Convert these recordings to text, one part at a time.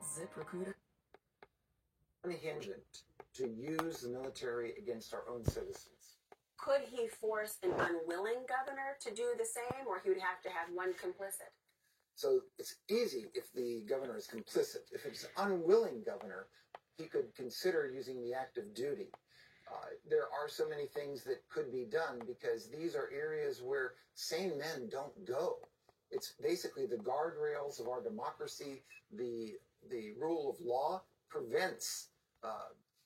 ZipRecruiter. Unhinged to use the military against our own citizens. Could he force an unwilling governor to do the same, or he would have to have one complicit? So it's easy if the governor is complicit. If it's an unwilling governor, he could consider using the active duty. There are so many things that could be done because these are areas where sane men don't go. It's basically the guardrails of our democracy. The rule of law prevents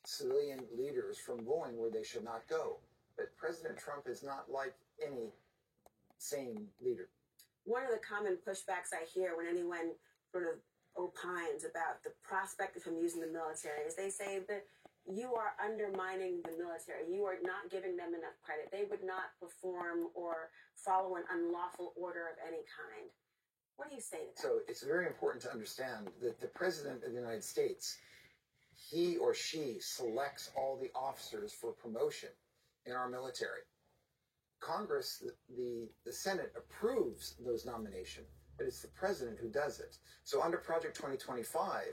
civilian leaders from going where they should not go. But President Trump is not like any sane leader. One of the common pushbacks I hear when anyone sort of opines about the prospect of him using the military is they say that you are undermining the military. You are not giving them enough credit. They would not perform or follow an unlawful order of any kind. What do you say to that? So it's very important to understand that the President of the United States, he or she selects all the officers for promotion in our military. Congress, the Senate approves those nominations, but it's the President who does it. So under Project 2025,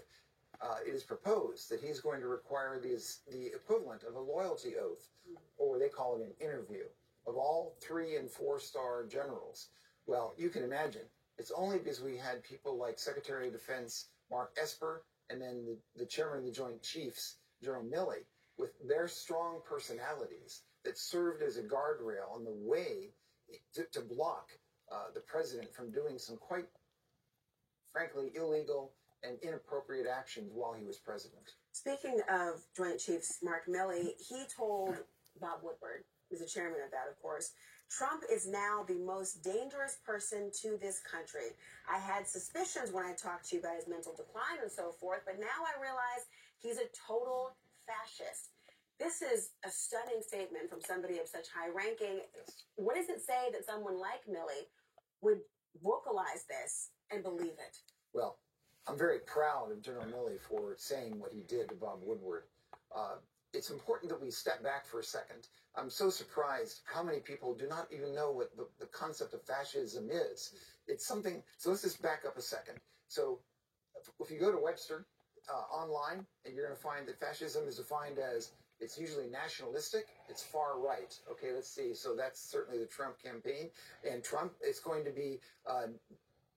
it is proposed that he's going to require the equivalent of a loyalty oath, or they call it an interview, of all 3- and 4-star generals. Well, you can imagine, it's only because we had people like Secretary of Defense Mark Esper and then the chairman of the Joint Chiefs, General Milley, with their strong personalities that served as a guardrail on the way to block the president from doing some quite, frankly, illegal and inappropriate actions while he was president. Speaking of Joint Chiefs Mark Milley, he told Bob Woodward, who's the chairman of that, of course, Trump is now the most dangerous person to this country. I had suspicions when I talked to you about his mental decline and so forth, but now I realize he's a total fascist. This is a stunning statement from somebody of such high ranking. Yes. What does it say that someone like Milley would vocalize this and believe it? Well, I'm very proud of General Milley for saying what he did to Bob Woodward. It's important that we step back for a second. I'm so surprised how many people do not even know what the concept of fascism is. It's something, so let's just back up a second. So if you go to Webster online, and you're going to find that fascism is defined as, it's usually nationalistic, it's far right. Okay, let's see. So that's certainly the Trump campaign. And Trump is going to be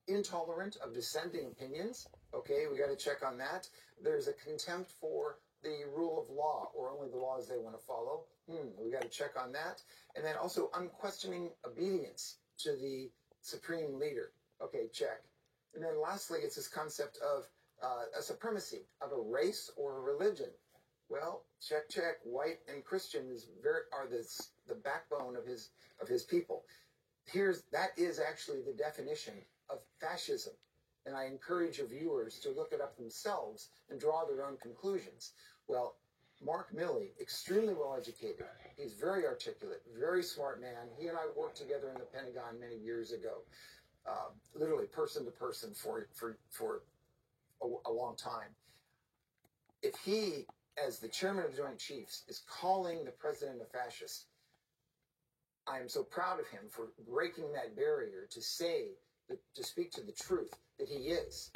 intolerant of dissenting opinions. Okay, we got to check on that. There's a contempt for the rule of law, or only the laws they want to follow. We got to check on that. And then also unquestioning obedience to the supreme leader. Okay, check. And then lastly, it's this concept of a supremacy of a race or a religion. Well, check, check. White and Christian are the backbone of his people. That is actually the definition of fascism. And I encourage your viewers to look it up themselves and draw their own conclusions. Well, Mark Milley, extremely well educated. He's very articulate, very smart man. He and I worked together in the Pentagon many years ago, literally person to person for a long time. If he, as the chairman of the Joint Chiefs, is calling the president a fascist, I am so proud of him for breaking that barrier to speak to the truth that he is.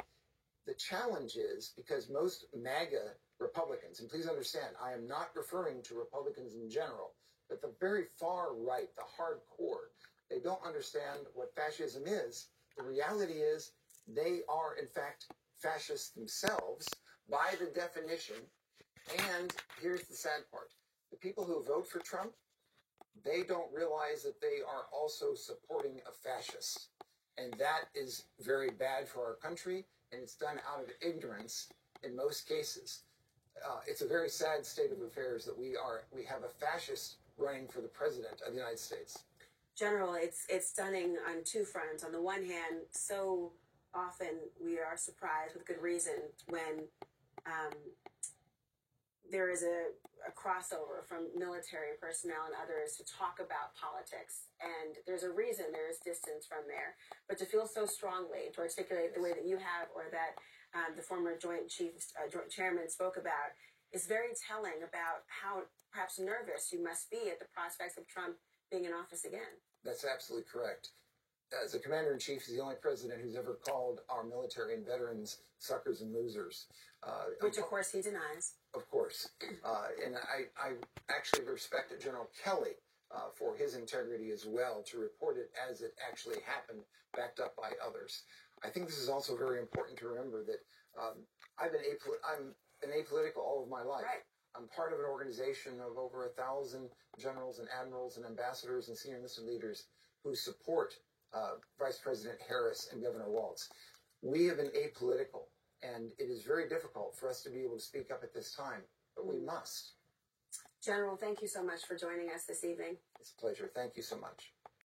The challenge is, because most MAGA Republicans, and please understand, I am not referring to Republicans in general, but the very far right, the hardcore, they don't understand what fascism is. The reality is they are, in fact, fascists themselves by the definition. And here's the sad part. The people who vote for Trump, they don't realize that they are also supporting a fascist. And that is very bad for our country, and it's done out of ignorance in most cases. It's a very sad state of affairs that we have a fascist running for the president of the United States. General, it's stunning on two fronts. On the one hand, so often we are surprised with good reason when there is a crossover from military personnel and others to talk about politics. And there's a reason there is distance from there. But to feel so strongly, to articulate the way that you have, or that the former Joint Chairman spoke about, is very telling about how perhaps nervous you must be at the prospects of Trump being in office again. That's absolutely correct. as a commander-in-chief, he's the only president who's ever called our military and veterans suckers and losers. Which, of course, he denies. Of course. And I actually respected General Kelly for his integrity as well, to report it as it actually happened, backed up by others. I think this is also very important to remember that I'm been apolitical all of my life. Right. I'm part of an organization of over 1,000 generals and admirals and ambassadors and senior enlisted leaders who support Vice President Harris and Governor Walz. We have been apolitical, and it is very difficult for us to be able to speak up at this time, but we must. General, thank you so much for joining us this evening. It's a pleasure. Thank you so much.